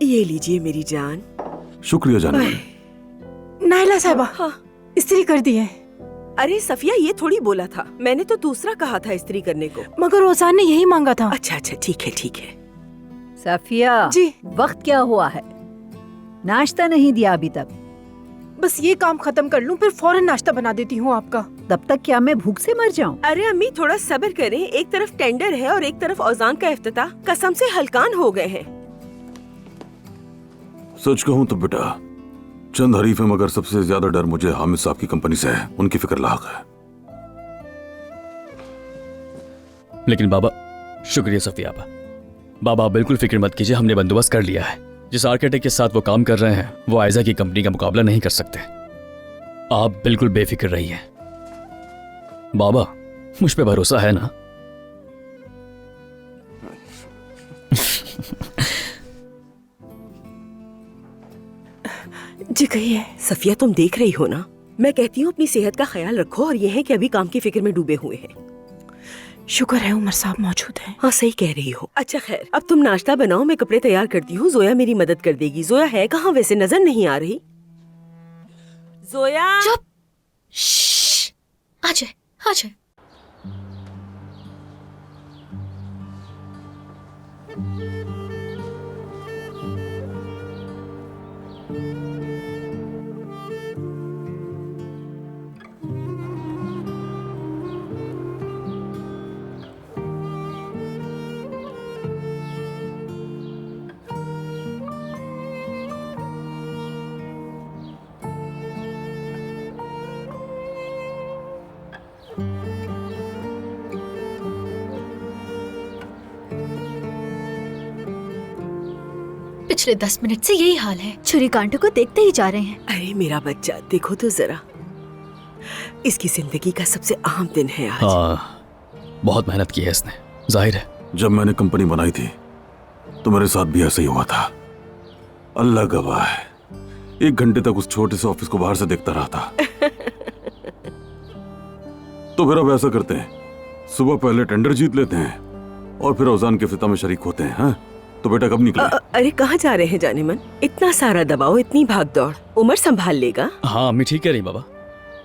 ये लीजिए मेरी जान। शुक्रिया जान। नाइला साहिबा, हाँ। इस्त्री कर दी है। अरे सफिया, ये थोड़ी बोला था, मैंने तो दूसरा कहा था इस्त्री करने को। मगर ओजान ने यही मांगा था। अच्छा अच्छा, ठीक है ठीक है। सफिया जी। वक्त क्या हुआ है? नाश्ता नहीं दिया अभी तक। बस ये काम खत्म कर लूं, फिर फौरन नाश्ता बना देती हूँ आपका। तब तक क्या मैं भूख से मर जाऊं? अरे अम्मी, थोड़ा सब्र करें, एक तरफ टेंडर है और एक तरफ औजान का इफ्तिताह। कसम से हलकान हो गए हैं। सच कहूं तो बेटा, चंद हरीफ है, मगर सबसे ज्यादा डर मुझे हामिद साहब की कंपनी से है। उनकी फिक्र लाख है। लेकिन बाबा, शुक्रिया सफिया आपा। बाबा आप बिल्कुल फिक्र मत कीजिए, हमने बंदोबस्त कर लिया है। जिस आर्किटेक्ट के साथ वो काम कर रहे हैं वो आयजा की कंपनी का मुकाबला नहीं कर सकते। आप बिल्कुल बेफिक्र रहिए। बाबा मुझ पे भरोसा है ना? जी कहिए। सफिया, तुम देख रही हो ना, मैं कहती हूँ अपनी सेहत का ख्याल रखो, और ये है कि अभी काम की फिक्र में डूबे हुए हैं। शुक्र है उमर साहब मौजूद हैं। हाँ सही कह रही हो। अच्छा खैर, अब तुम नाश्ता बनाओ, मैं कपड़े तैयार करती हूँ। जोया मेरी मदद कर देगी। जोया है कहाँ वैसे? नजर नहीं आ रही। जोया। चुप। आ जाए आ जाए। पिछले 10 मिनट से यही हाल है, छुरी कांटों को देखते ही जा रहे हैं। अरे मेरा बच्चा, देखो तो जरा, इसकी जिंदगी का सबसे अहम दिन है आज। हाँ, बहुत मेहनत की है इसने, जाहिर है। जब मैंने कंपनी बनाई थी तो मेरे साथ भी ऐसा ही हुआ था। अल्लाह गवाह है, 1 घंटे तक उस छोटे से ऑफिस को बाहर से देखता रहा था। तो फिर अब ऐसा करते हैं, सुबह पहले टेंडर जीत लेते हैं और फिर औजान के इफ्तिताह में शरीक होते हैं। हाँ? तो बेटा कब निकले? अरे कहाँ जा रहे हैं जाने मन? इतना सारा दबाओ, इतनी भाग दौड़, उमर संभाल लेगा। हाँ अम्मी ठीक कह रही बाबा,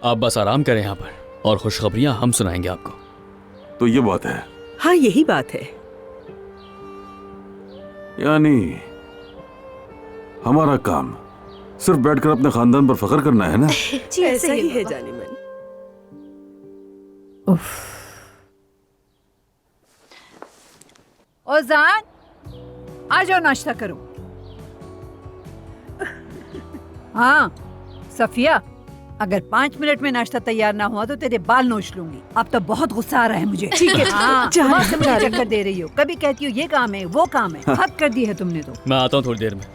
आप बस आराम करें यहाँ पर, और खुशखबरियाँ हम सुनाएंगे आपको। तो ये बात है। हाँ यही बात है। यानी हमारा काम सिर्फ बैठकर अपने खानदान पर फख्र करना है ना? जी ऐसा ही है जाने मन। ओजान, आ जाओ नाश्ता करो। हाँ सफिया, अगर 5 मिनट में नाश्ता तैयार ना हुआ तो तेरे बाल नोच लूंगी। अब तो बहुत गुस्सा आ रहा है मुझे। ठीक है। हाँ, जा सुबह रही से हूँ, जा मुझे रही चक्कर दे रही हो, कभी कहती हो ये काम है वो काम है। हद कर दी है तुमने तो। मैं आता हूँ थोड़ी देर में।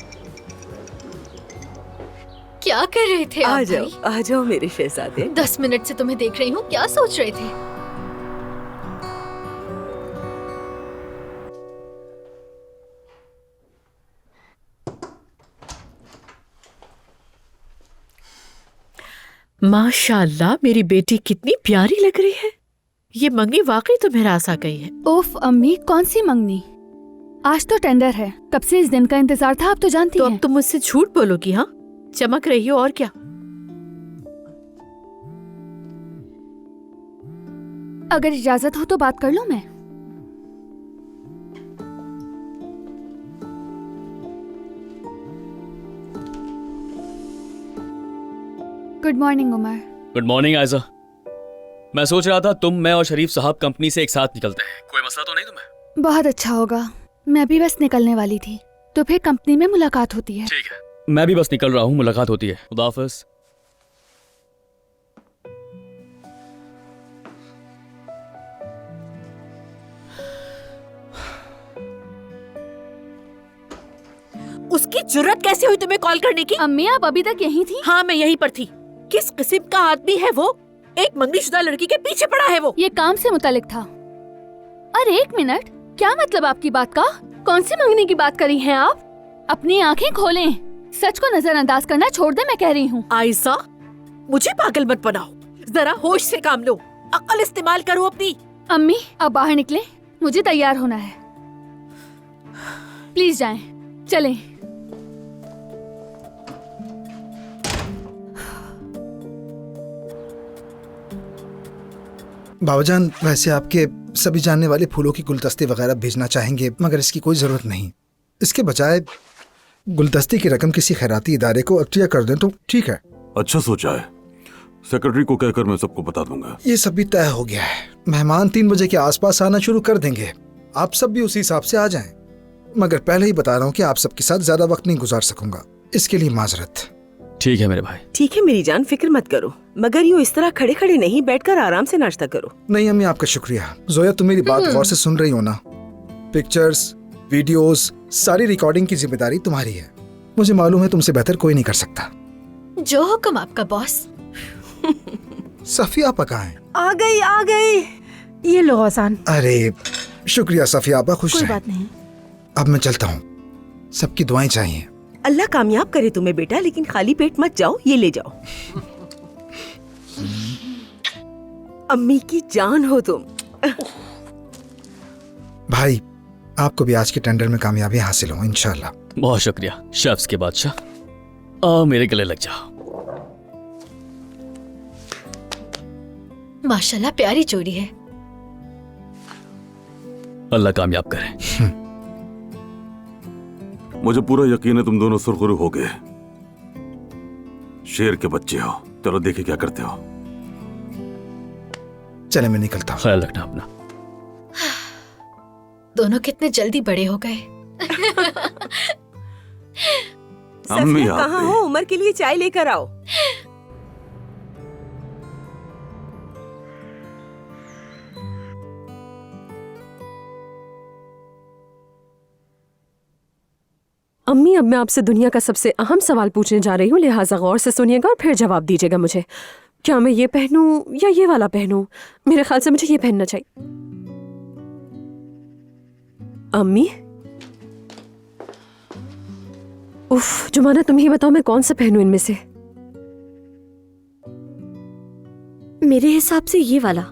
क्या कर रहे थे आप भाई? आ जाओ मेरे शहजादे। 10 मिनट से तुम्हें देख रही हूँ, क्या सोच रहे थे? माशाल्लाह, मेरी बेटी कितनी प्यारी लग रही है। ये मंगनी वाकई तुम्हें रास आ गई है। ओफ अम्मी, कौन सी मंगनी? आज तो टेंडर है, कब से इस दिन का इंतजार था, आप तो जानती तो हैं। अब तुम मुझसे झूठ बोलोगी? हाँ, चमक रही हो और क्या। अगर इजाजत हो तो बात कर लूं मैं? Good morning Umar. Good morning Aiza. मैं सोच रहा था तुम, मैं और शरीफ साहब कंपनी से एक साथ निकलते हैं। कोई मसला तो नहीं तुम्हें? बहुत अच्छा होगा, मैं भी बस निकलने वाली थी, तो फिर कंपनी में मुलाकात होती है। ठीक है, मैं भी बस निकल रहा हूँ, मुलाकात होती है। खुदा हाफिज। उसकी जुर्रत कैसे हुई तुम्हें कॉल करने की? अम्मी आप अभी तक यहीं थी? हाँ मैं यहीं पर थी। किस किस्म का आदमी है वो? एक मंगनीशुदा लड़की के पीछे पड़ा है वो। ये काम से मुतालिक था। अरे 1 मिनट, क्या मतलब आपकी बात का? कौन सी मंगनी की बात करी हैं आप? अपनी आंखें खोलें, सच को नजरअंदाज करना छोड़ दे, मैं कह रही हूँ। आयशा, मुझे पागल मत बनाओ, जरा होश से काम लो, अक्ल इस्तेमाल करो अपनी। अम्मी अब बाहर निकले, मुझे तैयार होना है। प्लीज जाएं, चलें। बाबाजान, वैसे आपके सभी जानने वाले फूलों की गुलदस्ते वगैरह भेजना चाहेंगे, मगर इसकी कोई जरूरत नहीं। इसके बजाय गुलदस्ते की रकम किसी खैराती इदारे को अतिया कर दें तो ठीक है। अच्छा सोचा है, सेक्रेटरी को कहकर मैं सबको बता दूंगा। ये सब भी तय हो गया है। मेहमान 3 बजे के आसपास आना शुरू कर देंगे। आप सब भी उसी हिसाब से आ जाएं। मगर पहले ही बता रहा हूँ कि आप सबके साथ ज्यादा वक्त नहीं गुजार सकूंगा, इसके लिए माजरत। ठीक है मेरे भाई। ठीक है मेरी जान, फिक्र मत करो, मगर यूँ इस तरह खड़े खड़े नहीं, बैठकर आराम से नाश्ता करो। नहीं अम्मी, आपका शुक्रिया। जोया, तुम मेरी बात गौर से सुन रही हो ना? पिक्चर्स, वीडियोस, सारी रिकॉर्डिंग की जिम्मेदारी तुम्हारी है। मुझे मालूम है तुमसे बेहतर कोई नहीं कर सकता। जो हुक्म आपका बॉस। सफिया आपा कहाँ है? आ गई। ये लो गौसान। अरे शुक्रिया सफिया आपा, खुश कोई रहें। बात नहीं। अब मैं चलता हूँ, सबकी दुआएं चाहिए। अल्लाह कामयाब करे तुम्हें बेटा, लेकिन खाली पेट मत जाओ, ये ले जाओ। अम्मी की जान हो तुम। भाई, आपको भी आज के टेंडर में कामयाबी हासिल हो इंशाल्लाह। बहुत शुक्रिया शेफ्स के बादशाह। मेरे गले लग जाओ। माशाल्लाह प्यारी जोड़ी है। अल्लाह कामयाब करे। मुझे पूरा यकीन है तुम दोनों सुरखरू हो गए। शेर के बच्चे हो। चलो देखे क्या करते हो। चले मैं निकलता हूँ। ख्याल रखना अपना। दोनों कितने जल्दी बड़े हो गए। अम्मी सफिया आप कहाँ भी। हो? उमर के लिए चाय लेकर आओ। अम्मी, अब मैं आपसे दुनिया का सबसे अहम सवाल पूछने जा रही हूँ, लिहाजा गौर से सुनिएगा और फिर जवाब दीजिएगा मुझे। क्या मैं ये पहनूं या ये वाला पहनूं? मेरे ख्याल से मुझे ये पहनना चाहिए। अम्मी, उफ जुमाना, तुम ही बताओ मैं कौन सा पहनूं इनमें से? मेरे हिसाब से ये वाला।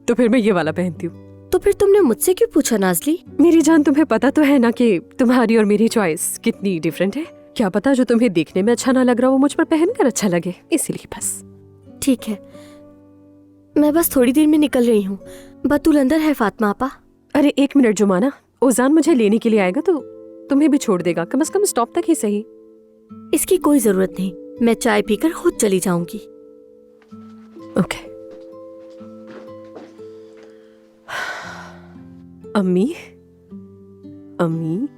तो फिर मैं ये वाला पहनती हूँ। तो फिर तुमने मुझसे क्यों पूछा नाज़ली? मेरी जान, तुम्हें पता तो है ना कि तुम्हारी और मेरी चॉइस कितनी डिफरेंट है। क्या पता जो तुम्हें देखने में अच्छा ना लग रहा वो मुझ पर पहनकर अच्छा लगे, इसीलिए बस। ठीक है, मैं बस थोड़ी देर में निकल रही हूँ। बतूल अंदर है फातिमा आपा? अरे 1 मिनट जुमाना, ओजान मुझे लेने के लिए आएगा तो तुम्हें भी छोड़ देगा, कम से कम स्टॉप तक ही सही। इसकी कोई जरूरत नहीं, मैं चाय पीकर खुद चली जाऊंगी। ओके। अम्मी, अम्मी,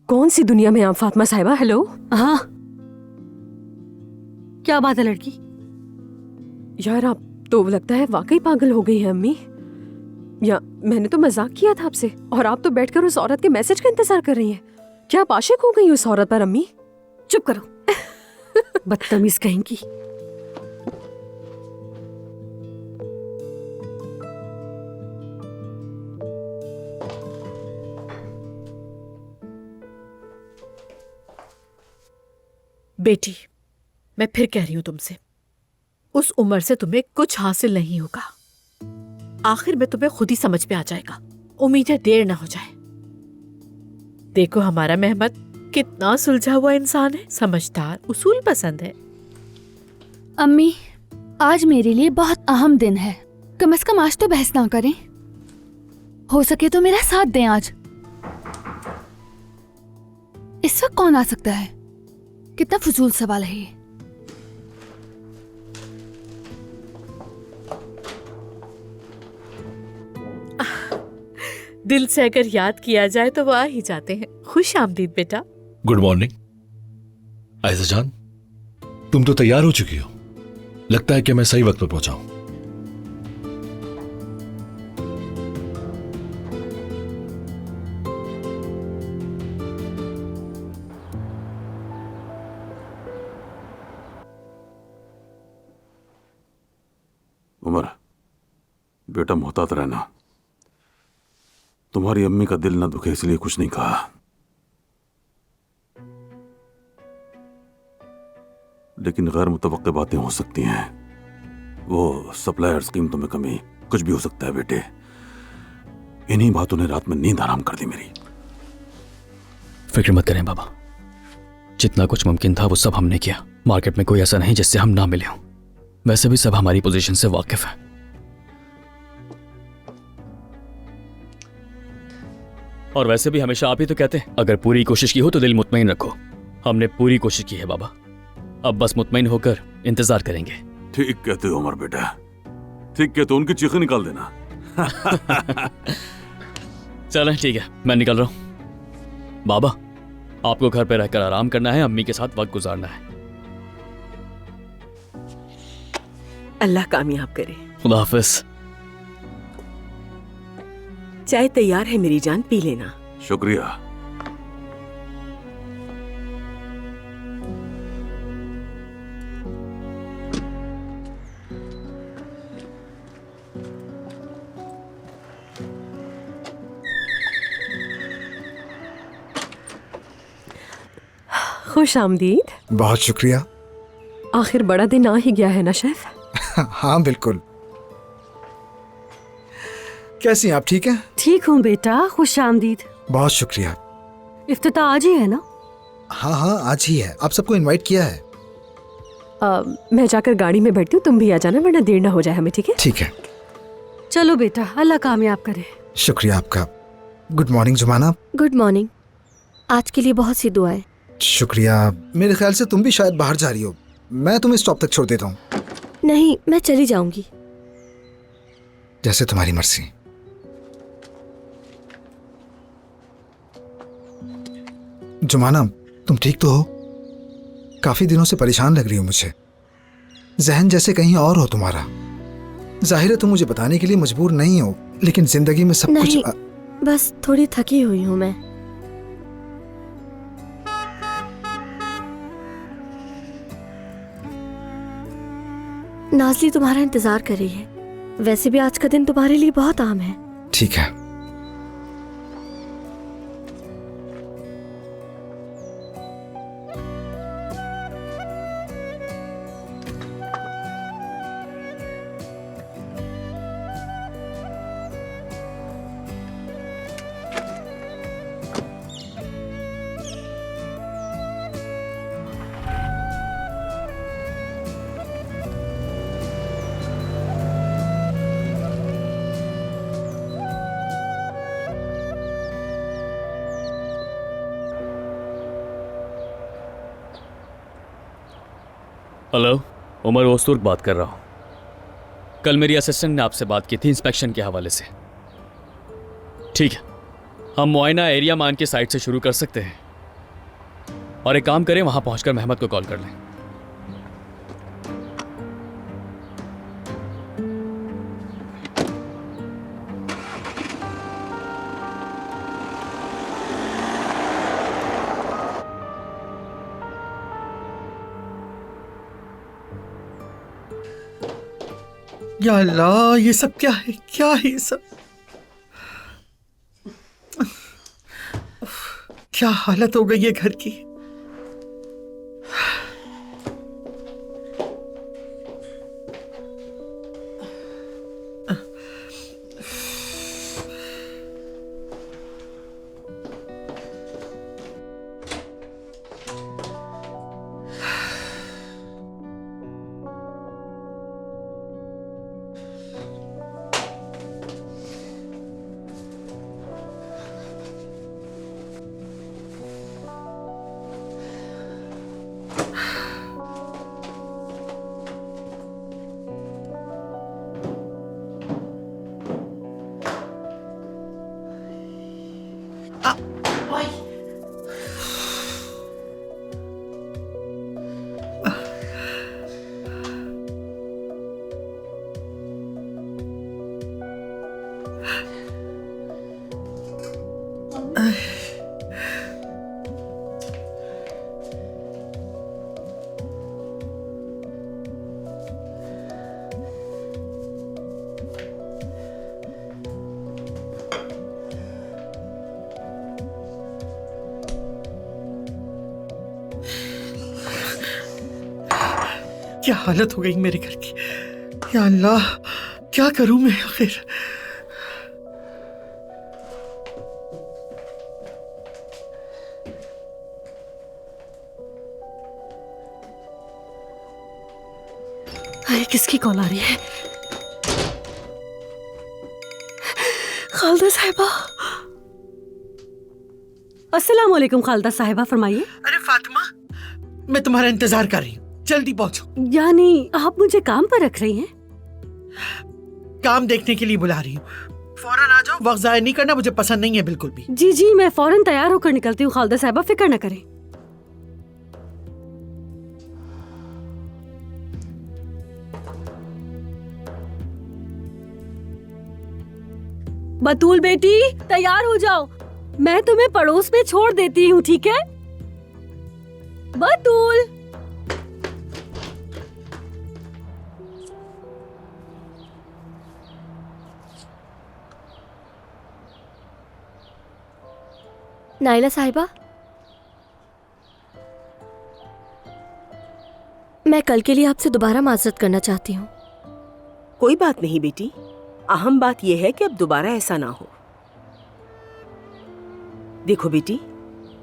कौन सी दुनिया में आप फातिमा साहिबा? हेलो। हाँ, क्या बात है लड़की? यार आप तो लगता है वाकई पागल हो गई है अम्मी। या मैंने तो मजाक किया था आपसे, और आप तो बैठकर उस औरत के मैसेज का इंतजार कर रही हैं। क्या आप आशिक हो गई उस औरत पर अम्मी? चुप करो। बदतमीज कहेंगी। बेटी, मैं फिर कह रही हूं तुमसे, उस उम्र से तुम्हें कुछ हासिल नहीं होगा। आखिर में तुम्हें खुद ही समझ में आ जाएगा। उम्मीद है देर ना हो जाए। देखो हमारा मेहमद कितना सुलझा हुआ इंसान है, समझदार, उसूल पसंद है। अम्मी, आज मेरे लिए बहुत अहम दिन है। कम से कम आज तो बहस ना करें। हो सके तो मेरा साथ दें आज। इस वक्त कौन आ सकता है? कितना फजूल सवाल है ये। दिल से अगर याद किया जाए तो वो आ ही जाते हैं। खुश आमदीद बेटा। गुड मॉर्निंग आयशा जान, तुम तो तैयार हो चुकी हो। लगता है कि मैं सही वक्त पर पहुंचा हूं। उमर, बेटा मोहतात रहना। तुम्हारी अम्मी का दिल ना दुखे इसलिए कुछ नहीं कहा, लेकिन गैर मुतवक्के बातें हो सकती हैं। वो सप्लायर कीमतों में कमी, कुछ भी हो सकता है बेटे। इन्हीं बातों ने रात में नींद हराम कर दी मेरी। फिक्र मत करें बाबा, जितना कुछ मुमकिन था वो सब हमने किया। मार्केट में कोई ऐसा नहीं जिससे हम ना मिले हों। वैसे भी सब हमारी पोजीशन से वाकिफ हैं। और वैसे भी हमेशा आप ही तो कहते हैं, अगर पूरी कोशिश की हो तो दिल मुतमईन रखो। हमने पूरी कोशिश की है बाबा, अब बस मुतमईन होकर इंतजार करेंगे। ठीक कहते हो उमर बेटा, ठीक कहते हो, उनकी चीखें निकाल देना। चलें ठीक है, मैं निकल रहा हूं। बाबा, आपको घर पे रहकर आराम करना है, अम्मी के साथ वक्त गुजारना है। अल्लाह कामयाब करे। खुदा हाफिज। चाय तैयार है मेरी जान, पी लेना। शुक्रिया। खुश आमदीद। बहुत शुक्रिया। आखिर बड़ा दिन आ ही गया है ना शेफ। हाँ बिल्कुल। कैसी हैं आप, ठीक हैं? ठीक हूँ बेटा, खुश आमदीद। बहुत शुक्रिया। इफ्तिताह आज ही है ना? हाँ हाँ आज ही है, आप सबको इनवाइट किया है। मैं जाकर गाड़ी में बैठती हूँ, तुम भी आ जाना वरना देर ना हो जाए हमें, ठीक है? ठीक है। चलो बेटा, अल्लाह कामयाब करे। शुक्रिया आपका। Good morning Jumana. Good morning. आज के लिए बहुत सी दुआएं। शुक्रिया। मेरे ख्याल से तुम भी शायद बाहर जा रही हो, मैं तुम्हें स्टॉप तक छोड़ देता हूँ। नहीं, मैं चली जाऊंगी। जैसे तुम्हारी मर्जी। जुमाना, तुम ठीक तो हो? काफी दिनों से परेशान लग रही हो मुझे, जहन जैसे कहीं और हो तुम्हारा। जाहिर है तुम मुझे बताने के लिए मजबूर नहीं हो, लेकिन जिंदगी में सब नहीं, कुछ बस थोड़ी थकी हुई हूँ मैं। नाज़ली तुम्हारा इंतजार कर रही है। वैसे भी आज का दिन तुम्हारे लिए बहुत आम है। ठीक है। हेलो, उमर ओस्तुर्क बात कर रहा हूँ। कल मेरी असिस्टेंट ने आपसे बात की थी इंस्पेक्शन के हवाले से। ठीक है, हम मुआयना एरिया मान के साइड से शुरू कर सकते हैं, और एक काम करें, वहां पहुंचकर महमद को कॉल कर लें। या अल्लाह, ये सब क्या है? क्या है ये सब? क्या हालत हो गई है घर की। क्या हालत हो गई मेरे घर की। या अल्लाह, क्या करूं मैं आखिर। हाय, किसकी कॉल आ रही है? खालदा साहिबा। अस्सलाम वालेकुम खालदा साहिबा, फरमाइए। अरे फातिमा, मैं तुम्हारा इंतजार कर रही हूँ, जल्दी पहुंचो। यानी आप मुझे काम पर रख रही हैं? काम देखने के लिए बुला रही हूँ, फौरन आ जाओ। वक्त जाया नहीं करना, मुझे पसंद नहीं है बिल्कुल भी। जी जी, मैं फौरन तैयार होकर निकलती हूँ खालदा साहिबा, फिक्र न करें। बतूल बेटी, तैयार हो जाओ, मैं तुम्हें पड़ोस में छोड़ देती हूँ, ठीक है? बतूल। नाइला साहिबा, मैं कल के लिए आपसे दोबारा माजरत करना चाहती हूँ। कोई बात नहीं बेटी, अहम बात यह है कि अब दोबारा ऐसा ना हो। देखो बेटी,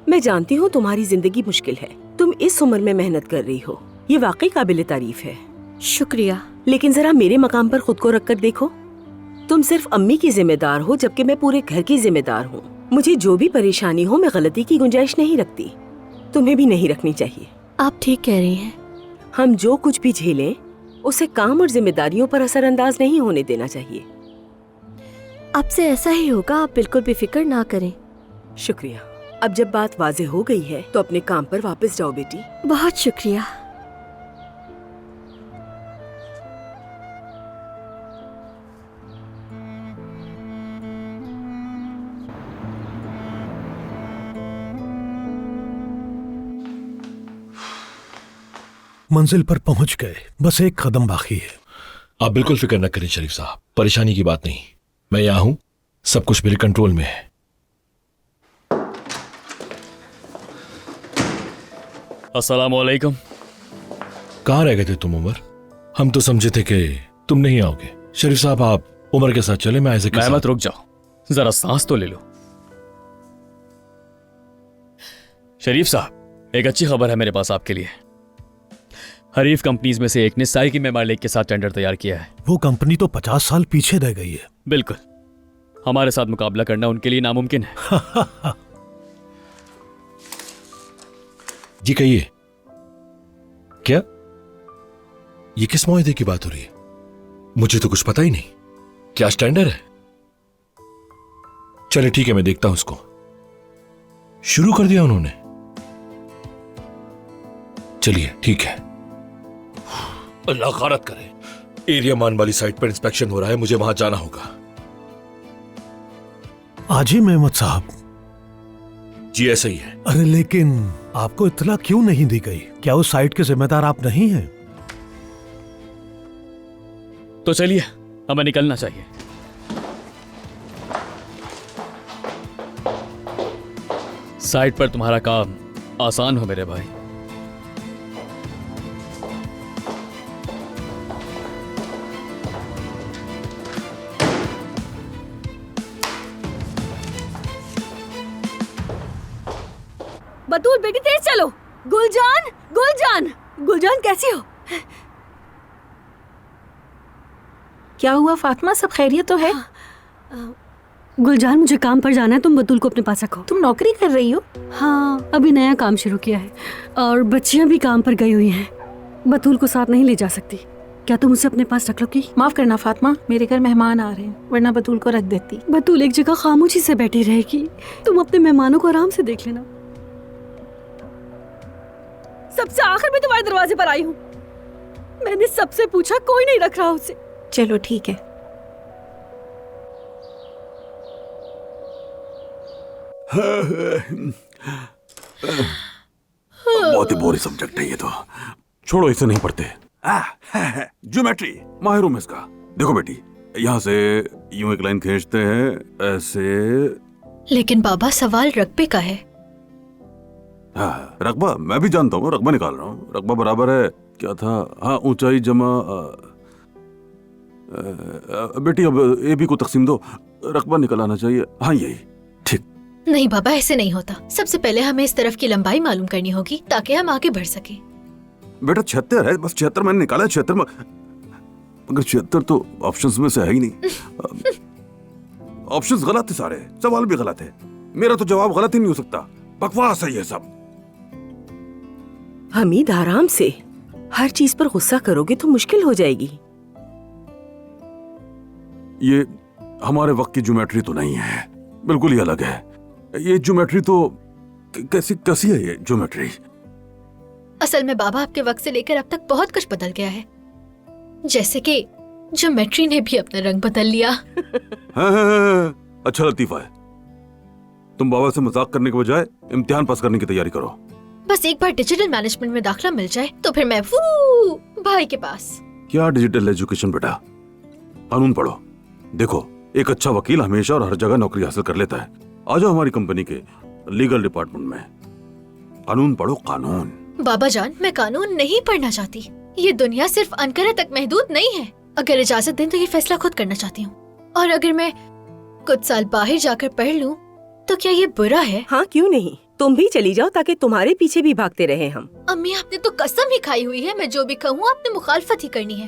मैं जानती हूँ तुम्हारी जिंदगी मुश्किल है, तुम इस उम्र में मेहनत कर रही हो, ये वाकई काबिल तारीफ है। शुक्रिया। लेकिन जरा मेरे मकाम पर खुद को रखकर देखो, तुम सिर्फ अम्मी की जिम्मेदार हो जबकि मैं पूरे घर की जिम्मेदार हूँ। मुझे जो भी परेशानी हो मैं गलती की गुंजाइश नहीं रखती, तुम्हें भी नहीं रखनी चाहिए। आप ठीक कह रही हैं। हम जो कुछ भी झेलें उसे काम और जिम्मेदारियों पर असरअंदाज नहीं होने देना चाहिए। आपसे ऐसा ही होगा, आप बिल्कुल भी फिक्र ना करें। शुक्रिया। अब जब बात वाज़ेह हो गई है तो अपने काम पर वापस जाओ बेटी। बहुत शुक्रिया। मंजिल पर पहुंच गए, बस एक कदम बाकी है। आप बिल्कुल फिक्र न करें शरीफ साहब, परेशानी की बात नहीं। मैं यहाँ हूं, सब कुछ मेरे कंट्रोल में है। अस्सलाम वालेकुम। कहाँ रह गए थे तुम उमर? हम तो समझे थे कि तुम नहीं आओगे। शरीफ साहब, आप उमर के साथ चले, मैं आइज़ा के साथ। मत रुक जाओ, जरा सांस तो ले लो। शरीफ साहब, एक अच्छी खबर है मेरे पास आपके लिए। हरीफ कंपनीज में से एक ने साई की मेमार लेक के साथ टेंडर तैयार किया है। वो कंपनी तो 50 साल पीछे रह गई है। बिल्कुल, हमारे साथ मुकाबला करना उनके लिए नामुमकिन है। जी कहिए, क्या ये किस मुआहदे की बात हो रही है? मुझे तो कुछ पता ही नहीं। क्या स्टैंडर्ड है? चले ठीक है, मैं देखता हूं उसको। शुरू कर दिया उन्होंने? चलिए ठीक है। अल्लाह खारत करे। एरिया मान वाली साइट पर इंस्पेक्शन हो रहा है, मुझे वहां जाना होगा। आज ही मेहमद साहब? जी ऐसा ही है। अरे लेकिन आपको इत्तला क्यों नहीं दी गई? क्या उस साइट के जिम्मेदार आप नहीं हैं? तो चलिए, हमें निकलना चाहिए। साइट पर तुम्हारा काम आसान हो मेरे भाई। बतूल बेटी, तेज चलो। गुलजान, गुलजान, गुलजान कैसी हो? क्या हुआ फातिमा, सब खैरियत तो है? गुलजान, मुझे काम पर जाना है, तुम बतूल को अपने पास रखो। तुम नौकरी कर रही हो? हाँ, अभी नया काम शुरू किया है और बच्चियां भी काम पर गई हुई हैं। बतूल को साथ नहीं ले जा सकती, क्या तुम उसे अपने पास रख लोगी? माफ करना फातिमा, मेरे घर मेहमान आ रहे हैं, वरना बतूल को रख देती। बतूल एक जगह खामोशी से बैठी रहेगी, तुम अपने मेहमानों को आराम से देख लेना। सबसे आखिर में तुम्हारे दरवाजे पर आई हूँ। मैंने सबसे पूछा, कोई नहीं रख रहा उसे। चलो ठीक है। बहुत ही बोरिंग सब्जेक्ट है ये तो, छोड़ो, इसे नहीं पढ़ते। ज्योमेट्री माहिर हूं मैं इसका। देखो बेटी, यहाँ से यूं एक लाइन खींचते हैं, ऐसे। लेकिन बाबा, सवाल रकबे का है। हाँ, रकबा मैं भी जानता हूँ, रकबा निकाल रहा हूँ। रकबा बराबर है, क्या था, हाँ, ऊंचाई जमा बेटी, अब ए बी को तकसीम दो, रकबा निकल आना चाहिए। हाँ यही ठीक। नहीं बाबा, ऐसे नहीं होता। सबसे पहले हमें इस तरफ की लंबाई मालूम करनी होगी ताकि हम आगे बढ़ सके। बेटा 76 है, बस 76 मैंने निकाला है। 76 में मगर 76 तो ऑप्शंस में से है ही नहीं। ऑप्शंस गलत थे सारे, सवाल भी गलत है। मेरा तो जवाब गलत ही नहीं हो सकता। बकवास है ये सब। हमीद आराम से, हर चीज पर गुस्सा करोगे तो मुश्किल हो जाएगी। ये हमारे वक्त की ज्योमेट्री तो नहीं है, बिल्कुल ही अलग है। ये ज्योमेट्री तो कैसी है ये ज्योमेट्री? असल में बाबा आपके वक्त से लेकर अब तक बहुत कुछ बदल गया है, जैसे कि ज्योमेट्री ने भी अपना रंग बदल लिया। अच्छा लतीफा है, तुम बाबा से मजाक करने के बजाय इम्तिहान पास करने की तैयारी करो। बस एक बार डिजिटल मैनेजमेंट में दाखिला मिल जाए तो फिर मैं वो भाई के पास। क्या डिजिटल एजुकेशन बेटा? कानून पढ़ो। देखो, एक अच्छा वकील हमेशा और हर जगह नौकरी हासिल कर लेता है। आ जाओ हमारी कंपनी के लीगल डिपार्टमेंट में। कानून पढ़ो, कानून। बाबा जान, मैं कानून नहीं पढ़ना चाहती। ये दुनिया सिर्फ अनकरा तक महदूद नहीं है। अगर इजाजत दें तो ये फैसला खुद करना चाहती हूँ। और अगर मैं कुछ साल बाहर जाकर पढ़ लूँ तो क्या ये बुरा है? हाँ, क्यों नहीं। तुम भी चली जाओ ताकि तुम्हारे पीछे भी भागते रहे हम। अम्मी, आपने तो कसम ही खाई हुई है, मैं जो भी कहूँ आपने मुखालफत ही करनी है।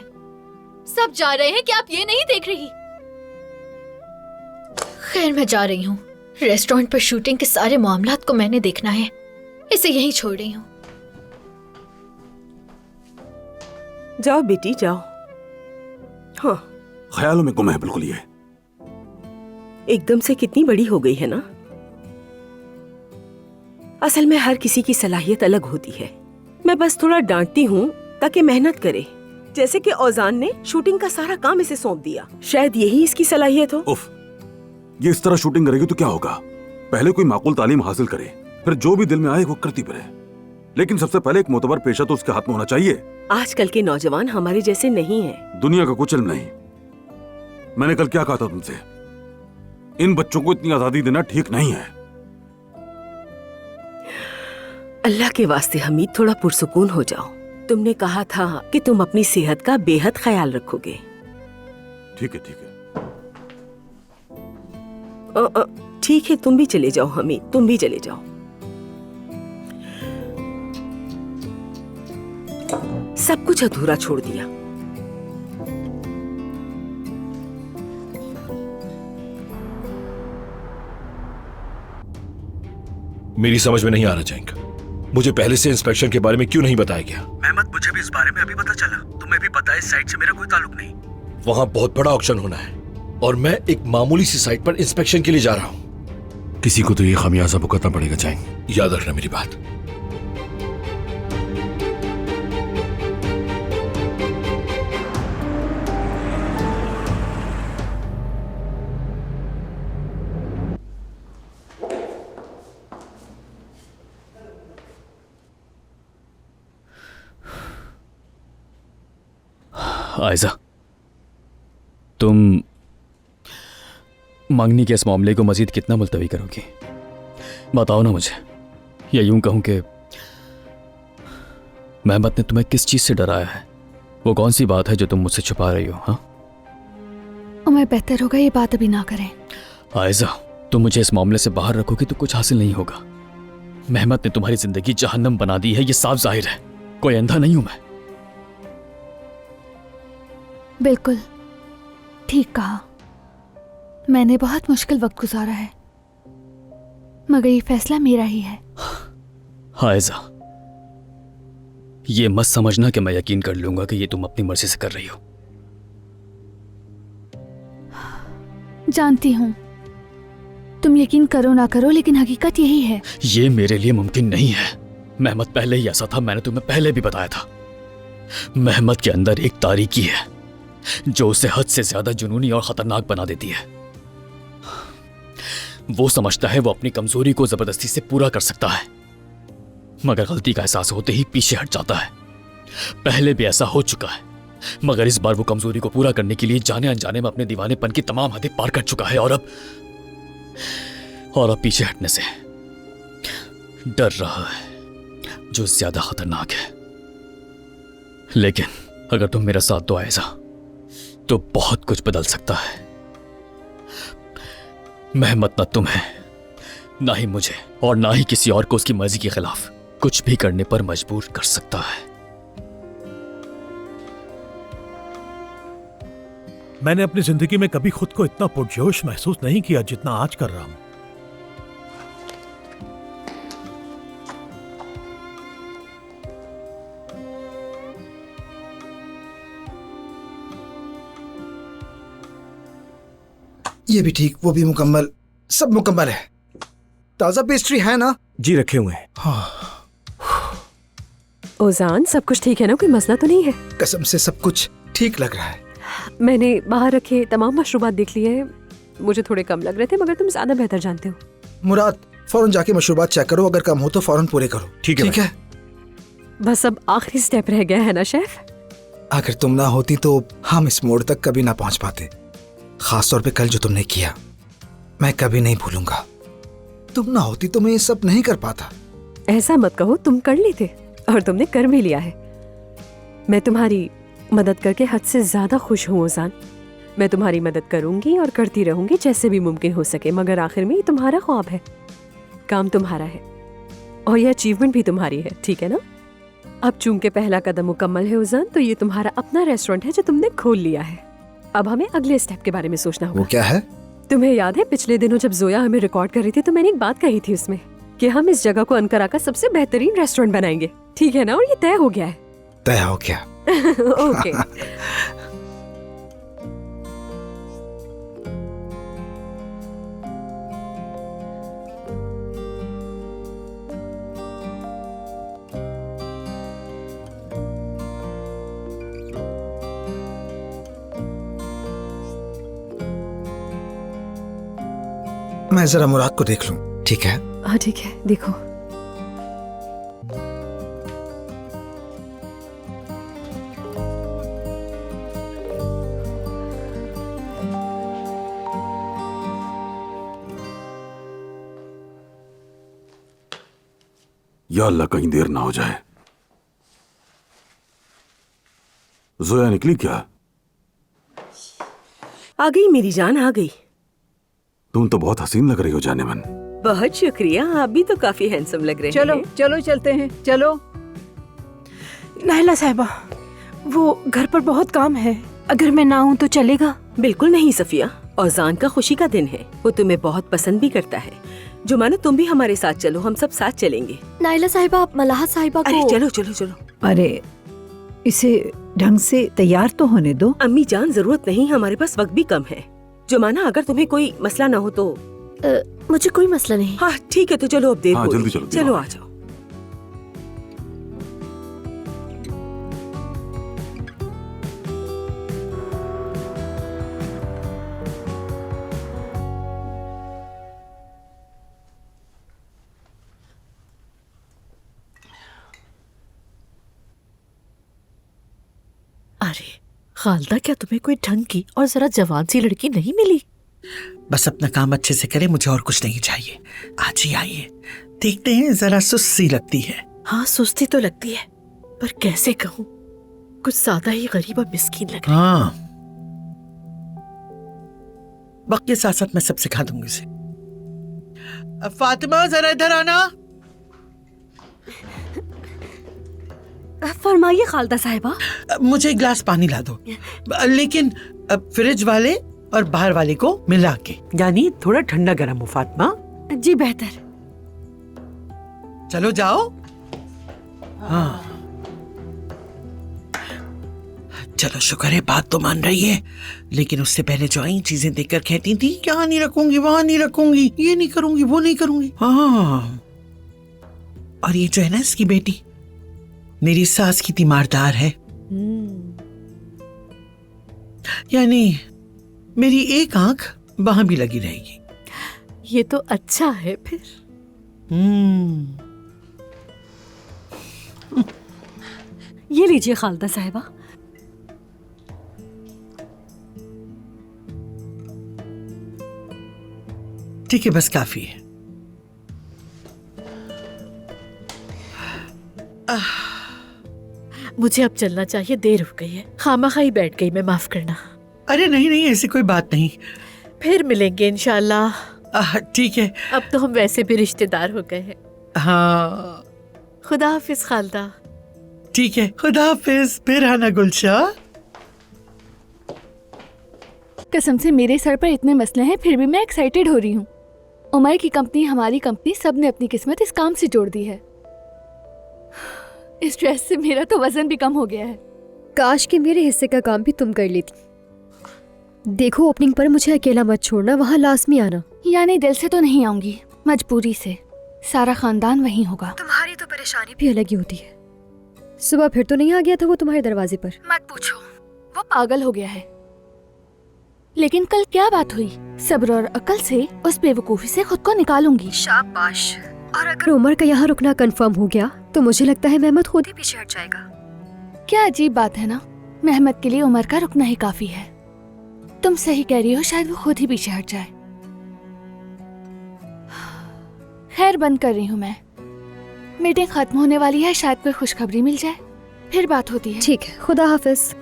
सब जा रहे हैं, क्या आप ये नहीं देख रही? खैर, मैं जा रही हूँ। रेस्टोरेंट पर शूटिंग के सारे मामलात को मैंने देखना है, इसे यहीं छोड़ रही हूँ। जाओ बेटी, जाओ। हाँ, ख्यालों में गुम है बिल्कुल ये। एकदम से कितनी बड़ी हो गई है ना। असल में हर किसी की सलाहियत अलग होती है। मैं बस थोड़ा डांटती हूँ ताकि मेहनत करे। जैसे कि औजान ने शूटिंग का सारा काम इसे सौंप दिया, शायद यही इसकी सलाहियत हो। उफ, ये इस तरह शूटिंग करेगी तो क्या होगा? पहले कोई माकूल तालीम हासिल करे, फिर जो भी दिल में आए वो करती फिरे। लेकिन सबसे पहले एक मोतबर पेशा तो उसके हाथ में होना चाहिए। आजकल के नौजवान हमारे जैसे नहीं हैं। दुनिया का कुछ इल्म नहीं। मैंने कल क्या कहा था तुमसे? इन बच्चों को इतनी आजादी देना ठीक नहीं है। अल्लाह के वास्ते हमीद, थोड़ा पुरसुकून हो जाओ। तुमने कहा था कि तुम अपनी सेहत का बेहद ख्याल रखोगे। ठीक है, ठीक है। ठीक है, तुम भी चले जाओ हमीद, तुम भी चले जाओ। सब कुछ अधूरा छोड़ दिया। मेरी समझ में नहीं आ रहा जैंक, मुझे पहले से इंस्पेक्शन के बारे में क्यों नहीं बताया गया? मेहमद, मुझे भी इस बारे में अभी पता चला। तुम्हें भी पता है इस साइट से मेरा कोई ताल्लुक नहीं। वहां बहुत बड़ा ऑक्शन होना है और मैं एक मामूली सी साइट पर इंस्पेक्शन के लिए जा रहा हूं। किसी को तो ये खामियाजा भुगतना पड़ेगा जैंक, याद रखना मेरी बात। आयजा, तुम मंगनी के इस मामले को मजीद कितना मुलतवी करोगी? बताओ ना मुझे। या यूं कहूं कि मेहमद ने तुम्हें किस चीज से डराया है? वो कौन सी बात है जो तुम मुझसे छुपा रही हो? हाँ, उमर, बेहतर होगा ये बात अभी ना करें। आयजा, तुम मुझे इस मामले से बाहर रखोगी तो कुछ हासिल नहीं होगा। मेहमद ने तुम्हारी जिंदगी जहन्नम बना दी है, ये साफ जाहिर है। कोई अंधा नहीं हूं मैं। बिल्कुल ठीक कहा। मैंने बहुत मुश्किल वक्त गुजारा है, मगर ये फैसला मेरा ही है। आयजा, ये मत समझना कि मैं यकीन कर लूंगा कि ये तुम अपनी मर्जी से कर रही हो। जानती हूं तुम यकीन करो ना करो, लेकिन हकीकत यही है। ये मेरे लिए मुमकिन नहीं है। मेहमद पहले ही ऐसा था, मैंने तुम्हें पहले भी बताया था। मेहमद के अंदर एक तारीकी है जो उसे हद से ज्यादा जुनूनी और खतरनाक बना देती है। वो समझता है वो अपनी कमजोरी को जबरदस्ती से पूरा कर सकता है, मगर गलती का एहसास होते ही पीछे हट जाता है। पहले भी ऐसा हो चुका है, मगर इस बार वो कमजोरी को पूरा करने के लिए जाने अनजाने में अपने दीवानेपन की तमाम हदें पार कर चुका है और अब पीछे हटने से डर रहा है, जो ज्यादा खतरनाक है। लेकिन अगर तुम मेरा साथ दो आयजा, तो बहुत कुछ बदल सकता है। मेहमद न तुम्हें, ना ही मुझे और ना ही किसी और को उसकी मर्जी के खिलाफ कुछ भी करने पर मजबूर कर सकता है। मैंने अपनी जिंदगी में कभी खुद को इतना पुरजोश महसूस नहीं किया जितना आज कर रहा हूं। ये भी ठीक, वो भी मुकम्मल, सब मुकम्मल है। ताजा पेस्ट्री है ना? जी रखे हुए हैं। हाँ। ओजान, सब कुछ ठीक है ना? कोई मसला तो नहीं है? कसम से सब कुछ ठीक लग रहा है। मैंने बाहर रखे तमाम मशरूबात देख लिए हैं। मुझे थोड़े कम लग रहे थे, मगर तुम ज्यादा बेहतर जानते हो। मुराद, फौरन जाके मशरूबात चेक करो, अगर कम हो तो फौरन पूरे करो। ठीक है। बस अब आखिरी स्टेप रह गया है ना शेफ? अगर तुम ना होती तो हम इस मोड़ तक कभी ना पहुंच पाते। खास तौर पे कल जो तुमने किया, मैं कभी नहीं भूलूंगा। तुम ना होती तो मैं ये सब नहीं कर पाता। ऐसा मत कहो, तुम कर लेते और तुमने कर भी लिया है। मैं तुम्हारी मदद करके हद से ज्यादा खुश हूँ ओजान। मैं तुम्हारी मदद करूंगी और करती रहूंगी जैसे भी मुमकिन हो सके, मगर आखिर में ये तुम्हारा ख्वाब है, काम तुम्हारा है और ये अचीवमेंट भी तुम्हारी है, ठीक है ना? अब चूंकि पहला कदम मुकम्मल है ओजान, तो ये तुम्हारा अपना रेस्टोरेंट है जो तुमने खोल लिया है। अब हमें अगले स्टेप के बारे में सोचना होगा। वो क्या है? तुम्हें याद है पिछले दिनों जब जोया हमें रिकॉर्ड कर रही थी तो मैंने एक बात कही थी उसमें कि हम इस जगह को अंकारा का सबसे बेहतरीन रेस्टोरेंट बनाएंगे, ठीक है ना? और ये तय हो गया है। तय हो गया। ओके। मैं जरा मुराद को देख लूं, ठीक है? हाँ ठीक है, देखो। या अल्लाह कहीं देर ना हो जाए। जोया निकली क्या? आ गई मेरी जान, आ गई। तुम तो बहुत हसीन लग रही हो जाने मन। बहुत शुक्रिया, आप भी तो काफी हैंडसम लग रहे चलो हैं। चलो चलते हैं, चलो। नायला साहिबा, वो घर पर बहुत काम है, अगर मैं ना आऊँ तो चलेगा? बिल्कुल नहीं सफिया, औजान का खुशी का दिन है, वो तुम्हें बहुत पसंद भी करता है। जुमाना, तुम भी हमारे साथ चलो, हम सब साथ चलेंगे। नायला साहिबा, आप मलाहा साहिबा को... अरे चलो चलो चलो। अरे इसे ढंग से तैयार तो होने दो। अम्मी जान, जरूरत नहीं, हमारे पास वक्त भी कम है। जुमाना, अगर तुम्हें कोई मसला ना हो तो... मुझे कोई मसला नहीं। हाँ ठीक है, तो चलो अब देर हाँ, हो जल्दी रही है। चलो, चलो आ जाओ। अरे खालदा, क्या तुम्हें कोई ढंग की और जरा जवान सी लड़की नहीं मिली? बस अपना काम अच्छे से करे, मुझे और कुछ नहीं चाहिए। आज ही आइए, देखते हैं। जरा सुस्त सी लगती है। हाँ, सुस्ती तो लगती है, पर कैसे कहूँ, कुछ ज्यादा ही गरीब और मिस्कीन लग रही है। हाँ, वक्त के साथ साथ मैं सब सिखा दूंगी उसे। अब फातिमा, जरा इधर आना। फरमाइए खालदा साहिबा। मुझे एक गिलास पानी ला दो, लेकिन फ्रिज वाले और बाहर वाले को मिला के, यानी थोड़ा ठंडा गर्म हो। फातिमा जी बेहतर। चलो जाओ। हाँ चलो, शुक्र है बात तो मान रही है, लेकिन उससे पहले जो आई चीजें देखकर कहती थी, यहाँ नहीं रखूंगी, वहां नहीं रखूंगी, ये नहीं करूंगी, वो नहीं करूंगी। हाँ, और ये जो है ना, इसकी बेटी मेरी सास की तीमारदार है, यानी मेरी एक आंख वहां भी लगी रहेगी। ये तो अच्छा है फिर। ये लीजिए खालदा साहिबा। ठीक है, बस काफी है। मुझे अब चलना चाहिए, देर हो गई है। खामखा ही बैठ गई मैं, माफ करना। अरे नहीं नहीं, ऐसी कोई बात नहीं, फिर मिलेंगे इंशाल्लाह। ठीक है। अब तो हम वैसे भी रिश्तेदार हो गए हैं। हाँ, खुदा हाफिज खालदा। ठीक है, खुदा हाफिज। फिर आना गुलशा। कसम से मेरे सर पर इतने मसले हैं फिर भी मैं एक्साइटेड हो रही हूँ। उमर की कंपनी, हमारी कंपनी, सब ने अपनी किस्मत इस काम से जोड़ दी है। इस स्ट्रेस से मेरा तो वजन भी कम हो गया है। काश कि मेरे हिस्से का काम भी तुम कर लेती। देखो ओपनिंग पर मुझे अकेला मत छोड़ना, वहाँ लाजमी आना। यानी दिल से तो नहीं आऊंगी, मजबूरी से। सारा खानदान वहीं होगा। तुम्हारी तो परेशानी भी अलग ही होती है। सुबह फिर तो नहीं आ गया था वो तुम्हारे दरवाजे पर? मत पूछो, वो पागल हो गया है। लेकिन कल क्या बात हुई? सब्र और अकल से उस बेवकूफी से खुद को निकालूंगी। शाबाश। और अगर उमर का यहाँ रुकना कंफर्म हो गया तो मुझे लगता है मेहमद खुद ही पीछे हट जाएगा। क्या अजीब बात है ना, मेहमद के लिए उमर का रुकना ही काफी है। तुम सही कह रही हो, शायद वो खुद ही पीछे हट जाए। खैर बंद कर रही हूँ मैं। मीटिंग खत्म होने वाली है, शायद कोई खुशखबरी मिल जाए, फिर बात होती है। ठीक है, खुदा हाफिज।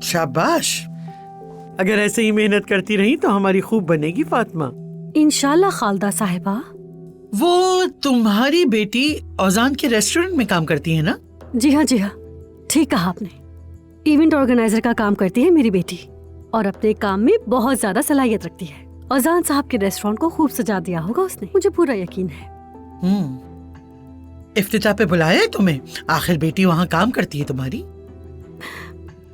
शाबाश। अगर ऐसे ही मेहनत करती रही तो हमारी खूब बनेगी फातिमा। इंशाल्लाह खालदा साहिबा। वो तुम्हारी बेटी औजान के रेस्टोरेंट में काम करती है ना? जी हाँ जी हाँ, ठीक कहा आपने। इवेंट ऑर्गेनाइजर का काम करती है मेरी बेटी और अपने काम में बहुत ज्यादा सलाहियत रखती है। औजान साहब के रेस्टोरेंट को खूब सजा दिया होगा उसने, मुझे पूरा यकीन है। इफ्तिताह पे बुलाया है तुम्हें? आखिर बेटी वहाँ काम करती है तुम्हारी।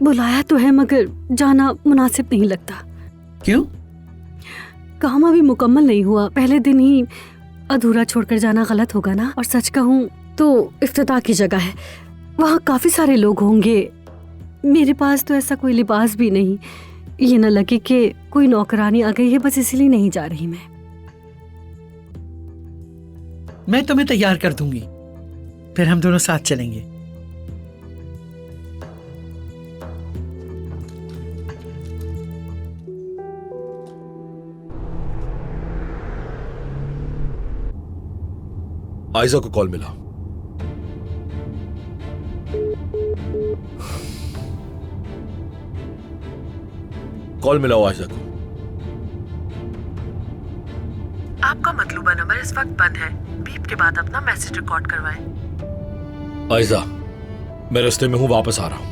बुलाया तो है मगर जाना मुनासिब नहीं लगता। क्यों? काम अभी मुकम्मल नहीं हुआ, पहले दिन ही अधूरा छोड़कर जाना गलत होगा ना। और सच कहूँ तो इफ्तिताह की जगह है, वहाँ काफी सारे लोग होंगे। मेरे पास तो ऐसा कोई लिबास भी नहीं, ये न लगे कि कोई नौकरानी आ गई है, बस इसलिए नहीं जा रही मैं तुम्हें तैयार कर दूंगी, फिर हम दोनों साथ चलेंगे। आयजा को कॉल मिला। कॉल मिलाओ आयजा को। आपका मतलूबा नंबर इस वक्त बंद है, बीप के बाद अपना मैसेज रिकॉर्ड करवाएं। आयजा, मैं रास्ते में हूं, वापस आ रहा हूं।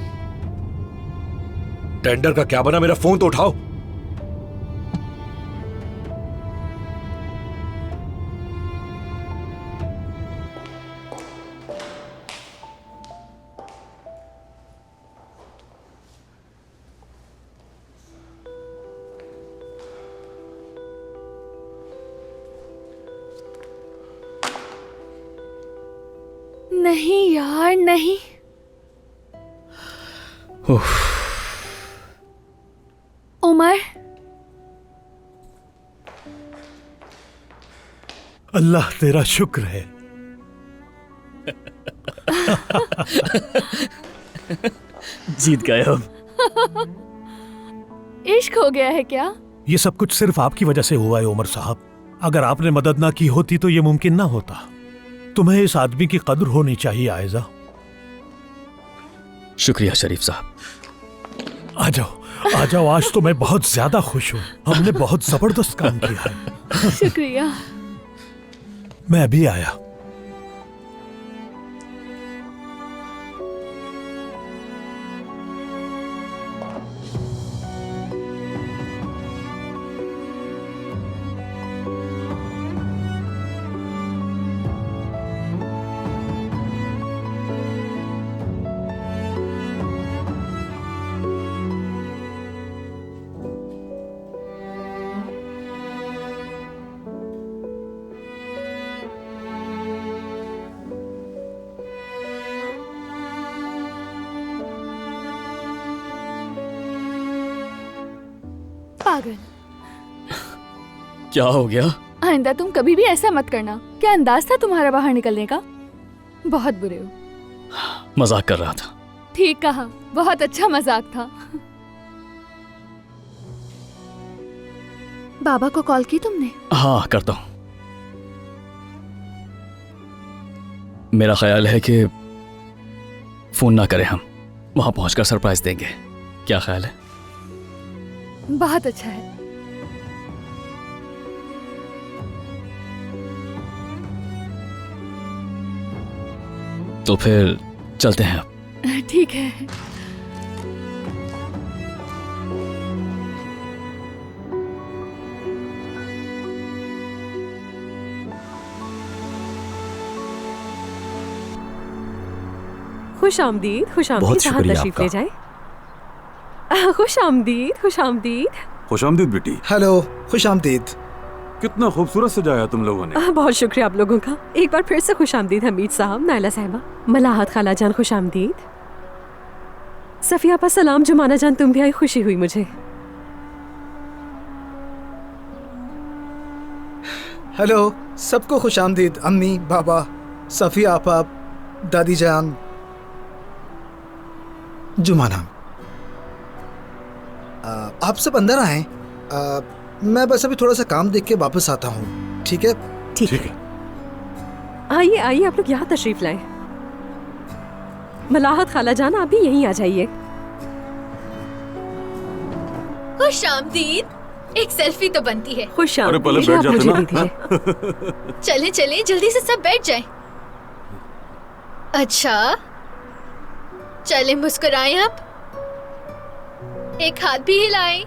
टेंडर का क्या बना? मेरा फोन तो उठाओ। नहीं यार नहीं। उमर, अल्लाह तेरा शुक्र है। जीत गए हम। इश्क हो गया है क्या? ये सब कुछ सिर्फ आपकी वजह से हुआ है उमर साहब। अगर आपने मदद ना की होती तो ये मुमकिन ना होता। तुम्हें इस आदमी की कदर होनी चाहिए आयजा। शुक्रिया शरीफ साहब। आ जाओ, आज तो मैं बहुत ज्यादा खुश हूँ। हमने बहुत जबरदस्त काम किया है। शुक्रिया। मैं अभी आया। पागल। क्या हो गया? आइंदा तुम कभी भी ऐसा मत करना। क्या अंदाज था तुम्हारा बाहर निकलने का? बहुत बुरे हो। मजाक कर रहा था। ठीक कहा, बहुत अच्छा मजाक था। बाबा को कॉल की तुमने? हाँ, करता हूँ। मेरा ख्याल है कि फोन ना करें, हम वहां पहुंचकर सरप्राइज देंगे। क्या ख्याल है? बहुत अच्छा है। तो फिर चलते हैं अब। ठीक है। खुश आमदीद, खुश आमदीद। बहुत शुक्रिया तशरीफ ले जाए। खुश आमदीद, खुश आमदीद। खुश आमदीद बेटी। हेलो, खुश आमदीद। कितना खूबसूरत सजाया तुम लोगों ने। बहुत शुक्रिया आप लोगों का। एक बार फिर से खुश आमदीद हमीद साहब, नायला साहिबा, मलाहत खाला जान, खुश आमदीद। सफिया आपा सलाम, जुमाना जान तुम भी आई, खुशी हुई मुझे। हेलो, सबको खुश आमदीद। अम्मी, बाबा, सफिया आपा, दादी जान, जुमाना। आप सब अंदर आए। मैं बस अभी थोड़ा सा काम देख के वापस आता हूँ। ठीक है? ठीक है। आइए आइए, आप लोग यहाँ तशरीफ लाएं। मलाहत खाला जान, आप भी यहीं आ जाइए। खुश आमदीद। एक सेल्फी तो बनती है। खुश अरे पहले आमदीद। बैठ आप जाते मुझे ना। भी दीजिए। चले चले जल्दी से सब बैठ जाएं। अच्छा, चले मुस्कुराएं आप। एक हाथ भी हिलाएं।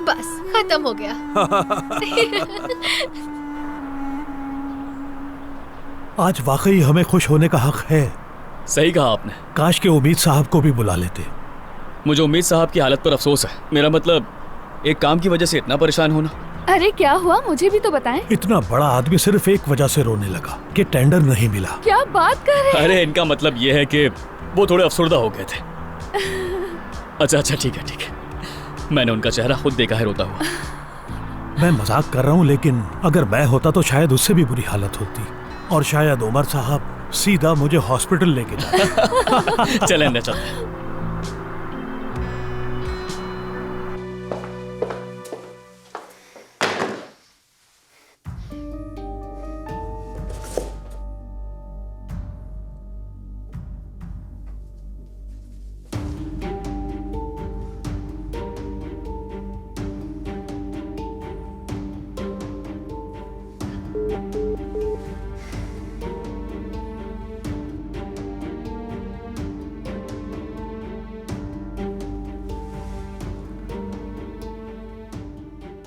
बस खत्म हो गया। आज वाकई हमें खुश होने का हक है। सही कहा आपने। काश के उम्मीद साहब को भी बुला लेते। मुझे उम्मीद साहब की हालत पर अफसोस है। मेरा मतलब, एक काम की वजह से इतना परेशान होना। अरे क्या हुआ, मुझे भी तो बताएं। इतना बड़ा आदमी सिर्फ एक वजह से रोने लगा कि टेंडर नहीं मिला। क्या बात कर रहे हैं? अरे इनका मतलब ये है कि वो थोड़े अफसरदा हो गए थे। अच्छा अच्छा, ठीक है ठीक है। मैंने उनका चेहरा खुद देखा है रोता हुआ। मैं मजाक कर रहा हूँ, लेकिन अगर मैं होता तो शायद उससे भी बुरी हालत होती, और शायद उमर साहब सीधा मुझे हॉस्पिटल लेके जाते। चलें अंदर चलते हैं।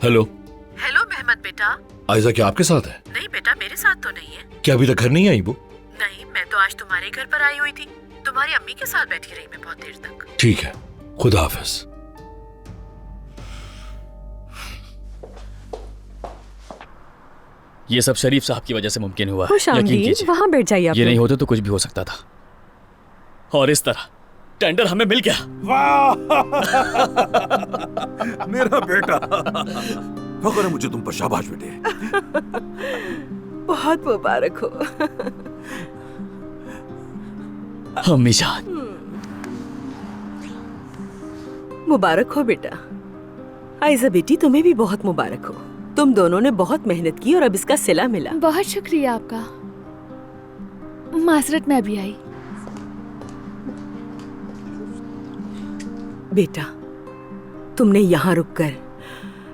हेलो। हेलो मेहमद बेटा। आयजा क्या आपके साथ है? नहीं बेटा, मेरे साथ तो नहीं है। क्या अभी तक घर नहीं आई वो? नहीं, मैं तो आज तुम्हारे घर पर आई हुई थी। तुम्हारी अम्मी के साथ बैठी रही मैं बहुत देर तक। ठीक है, खुदा हाफिज। ये सब शरीफ साहब की वजह से मुमकिन हुआ है। खुश यकीन आमदीद, कीजिए, वहाँ बैठ जाइए आप ये नहीं लोग। होते तो कुछ भी हो सकता था। और इस तरह टेंडर हमें मिल गया। वाह मेरा बेटा। फख्र है मुझे तुम पर, शाबाश बेटे। बहुत मुबारक हो। अम्मी जान, मुबारक हो बेटा। आयजा बेटी, तुम्हें भी बहुत मुबारक हो। तुम दोनों ने बहुत मेहनत की और अब इसका सिला मिला। बहुत शुक्रिया आपका। माजरत में अभी आई। बेटा, तुमने यहाँ रुककर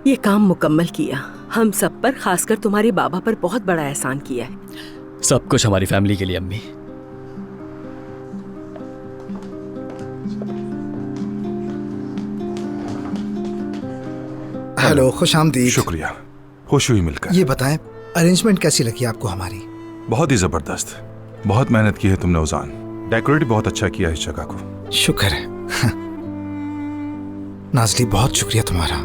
ये काम मुकम्मल किया। हम सब पर, खासकर तुम्हारे बाबा पर बहुत बड़ा एहसान किया है। सब कुछ हमारी फैमिली के लिए अम्मी। हेलो, खुश आमदीद। शुक्रिया, खुश हुई मिलकर। ये बताएं, अरेंजमेंट कैसी लगी आपको हमारी? बहुत ही जबरदस्त। बहुत मेहनत की है तुमने उजान। डेकोरेट बहुत अच्छा किया इस जगह को। शुक्र है। नाजली, बहुत शुक्रिया तुम्हारा।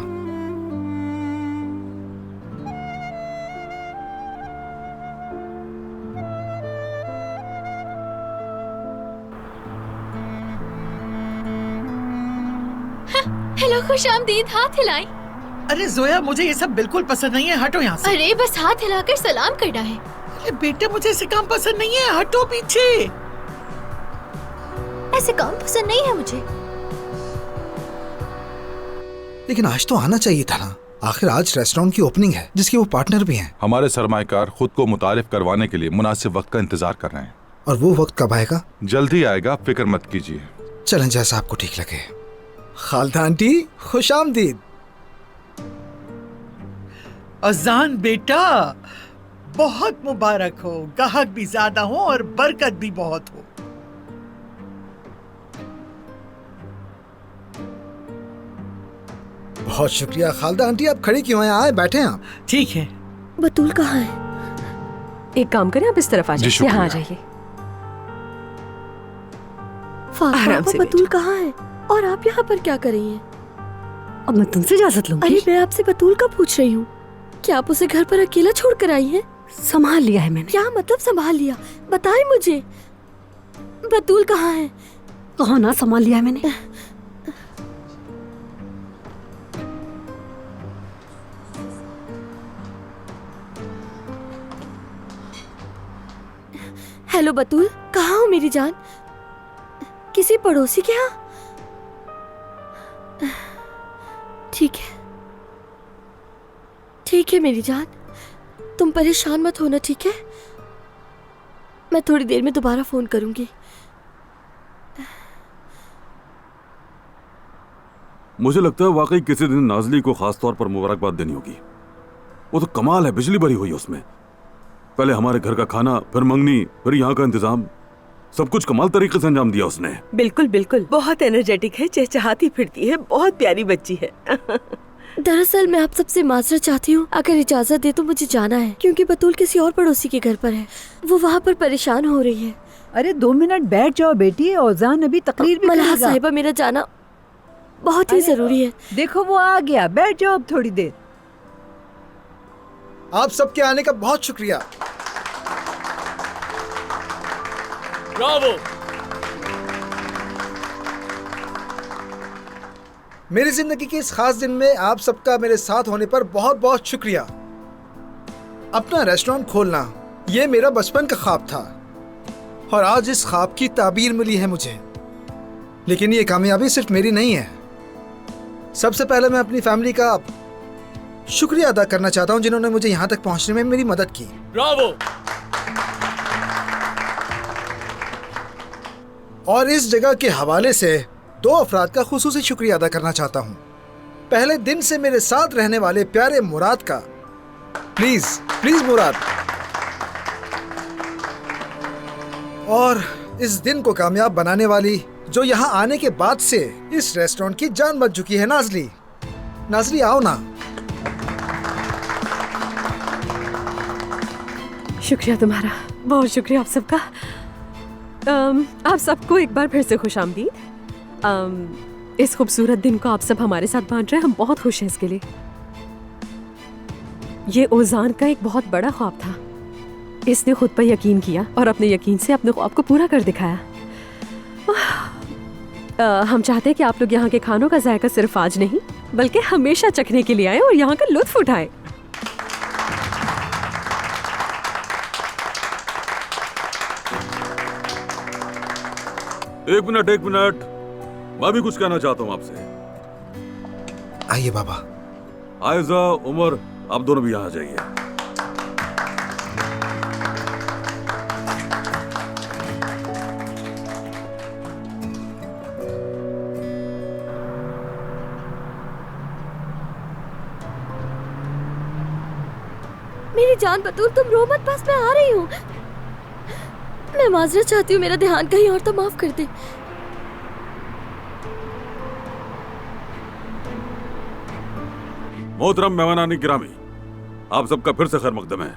हेलो, खुश आमदीद। हाथ हिलाएं। अरे जोया, मुझे ये सब बिल्कुल पसंद नहीं है, हटो यहाँ से। अरे बस हाथ हिलाकर सलाम करना है। बेटा मुझे ऐसे काम पसंद नहीं है, हटो पीछे। ऐसे काम पसंद नहीं है मुझे। लेकिन आज तो आना चाहिए था ना, आखिर आज रेस्टोरेंट की ओपनिंग है जिसके वो पार्टनर भी हैं। हमारे सरमाएकार खुद को मुतारिफ करवाने के लिए मुनासिब वक्त का इंतजार कर रहे हैं। और वो वक्त कब आएगा? जल्दी आएगा, फिक्र मत कीजिए। चलें जैसा आपको ठीक लगे। खालदा आंटी खुश आमदीद। अजान बेटा बहुत मुबारक हो, गाहक भी ज्यादा हो और बरकत भी बहुत हो। बहुत शुक्रिया खालदा आंटी, आप खड़ी क्यों हैं? आए बैठे आप। ठीक है। बतूल कहाँ है? एक काम करें, आप इस तरफ आ जाइए, यहाँ आ जाइए। फातिमा, बतूल कहाँ है और आप यहाँ पर क्या कर रही हैं? अब मैं तुमसे इजाजत लूंगी। अरे मैं आपसे बतूल का पूछ रही हूँ। क्या आप उसे घर पर अकेला छोड़ कर आई हैं? संभाल लिया है मैंने। क्या मतलब संभाल लिया? बताएं मुझे, बतूल कहाँ है? कहाँ ना संभाल लिया है मैंने। हेलो बतूल, कहाँ हो मेरी जान? किसी पड़ोसी के यहाँ? ठीक है, ठीक है मेरी जान, तुम परेशान मत होना, ठीक है? मैं थोड़ी देर में दोबारा फोन करूंगी। मुझे लगता है वाकई किसी दिन नाजली को खास तौर पर मुबारकबाद देनी होगी। वो तो कमाल है, बिजली भरी हुई उसमें। पहले हमारे घर का खाना, फिर मंगनी, फिर यहाँ का इंतजाम, सब कुछ कमाल तरीके से अंजाम दिया उसने। बिल्कुल बिल्कुल, बहुत एनर्जेटिक है, चहचहाती फिरती है, बहुत प्यारी बच्ची है। दरअसल मैं आप सबसे माजरत चाहती हूँ, अगर इजाजत दे तो मुझे जाना है, क्योंकि बतूल किसी और पड़ोसी के घर पर है, वो वहाँ पर परेशान हो रही है। अरे 2 मिनट बैठ जाओ बेटी, औजान अभी तकरीर भी मलाहा करेगा। साहिबा, मेरा जाना बहुत ही जरूरी है। देखो वो आ गया, बैठ जाओ अब थोड़ी देर। आप सबके आने का बहुत शुक्रिया। ब्रावो। मेरी जिंदगी के इस खास दिन में आप सबका मेरे साथ होने पर बहुत बहुत शुक्रिया। अपना रेस्टोरेंट खोलना ये मेरा बचपन का ख्वाब था और आज इस ख्वाब की ताबीर मिली है मुझे। लेकिन ये कामयाबी सिर्फ मेरी नहीं है। सबसे पहले मैं अपनी फैमिली का शुक्रिया अदा करना चाहता हूं जिन्होंने मुझे यहां तक पहुंचने में मेरी मदद की। ब्रावो। और इस जगह के हवाले से 2 अफराद का खुसूसी शुक्रिया अदा करना चाहता हूं। पहले दिन से मेरे साथ रहने वाले प्यारे मुराद का। प्लीज प्लीज मुराद। और इस दिन को कामयाब बनाने वाली, जो यहाँ आने के बाद से इस रेस्टोरेंट की जान बच चुकी है, नाजली। नाजली आओ ना। शुक्रिया तुम्हारा, बहुत शुक्रिया आप सबका। आप सबको एक बार फिर से खुशामदीद। इस खूबसूरत दिन को आप सब हमारे साथ बांट रहे हैं, हम बहुत खुश हैं इसके लिए। ये ओजान का एक बहुत बड़ा ख्वाब था, इसने खुद पर यकीन किया और अपने यकीन से अपने ख्वाब को पूरा कर दिखाया। हम चाहते हैं कि आप लोग यहाँ के खानों का जायका सिर्फ आज नहीं बल्कि हमेशा चखने के लिए आए और यहाँ का लुत्फ उठाएं। एक मिनट, मैं भी कुछ कहना चाहता हूँ आपसे। आइए बाबा। आयजा, उमर, आप दोनों भी यहाँ आ जाइए। मेरी जान बतूल, तुम रो मत, बस मैं आ रही हूँ। मैं माजरत चाहती हूँ, मेरा ध्यान कहीं और, तो माफ कर दे। मोहतरम मेहमानानी गिरामी, आप सबका फिर से खैर मकदम है।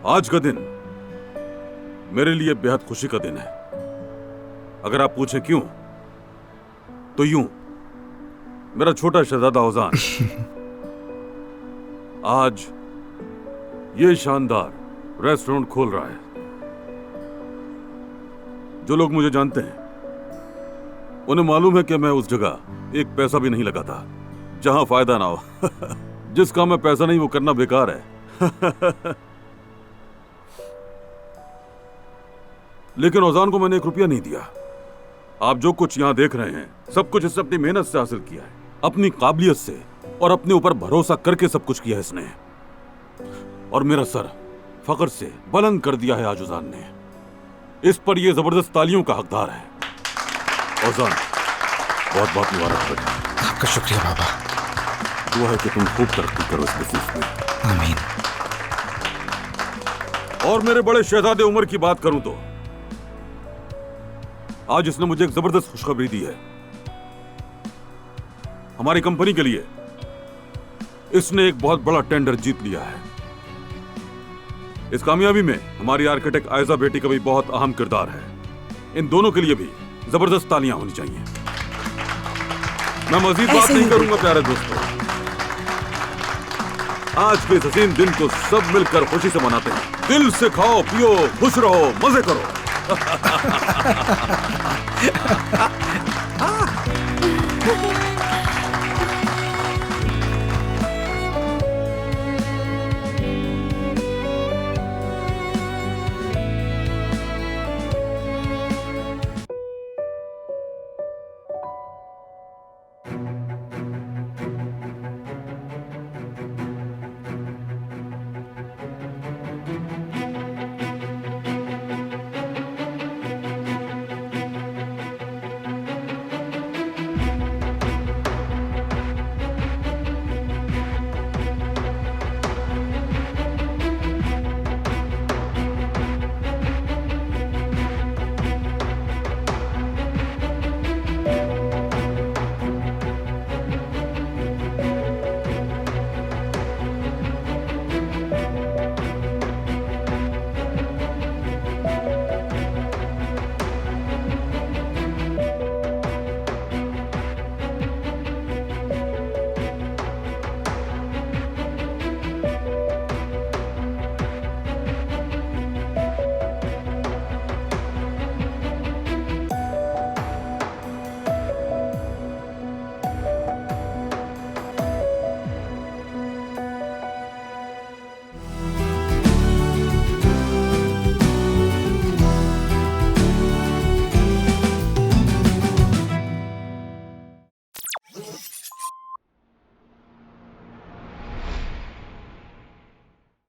आज का दिन मेरे लिए बेहद खुशी का दिन है। अगर आप पूछें क्यों, तो यूं, मेरा छोटा शहजादा औजान आज ये शानदार रेस्टोरेंट खोल रहा है। जो लोग मुझे जानते हैं उन्हें मालूम है कि मैं उस जगह एक पैसा भी नहीं लगाता। जहां फायदा ना हो। जिस काम में पैसा नहीं वो करना बेकार है। लेकिन औजान को मैंने 1 रुपया नहीं दिया। आप जो कुछ यहां देख रहे हैं सब कुछ इसने अपनी मेहनत से हासिल किया है, अपनी काबिलियत से और अपने ऊपर भरोसा करके सब कुछ किया है इसने। और मेरा सर फख्र से बुलंद कर दिया है आज औजान ने। इस पर यह जबरदस्त तालियों का हकदार है। औजान बहुत बहुत मुबारक बेटा। आपका शुक्रिया बाबा। दुआ है कि तुम खूब तरक्की करो इस बिजनेस में। आमीन। और मेरे बड़े शहजादे उमर की बात करूं तो आज इसने मुझे एक जबरदस्त खुशखबरी दी है। हमारी कंपनी के लिए इसने एक बहुत बड़ा टेंडर जीत लिया है। इस कामयाबी में हमारी आर्किटेक्ट आयजा बेटी का भी बहुत अहम किरदार है। इन दोनों के लिए भी जबरदस्त तालियां होनी चाहिए। मैं मजीद बात नहीं करूंगा प्यारे दोस्तों। आज के इस हसीन दिन को सब मिलकर खुशी से मनाते हैं। दिल से खाओ पियो खुश रहो मजे करो।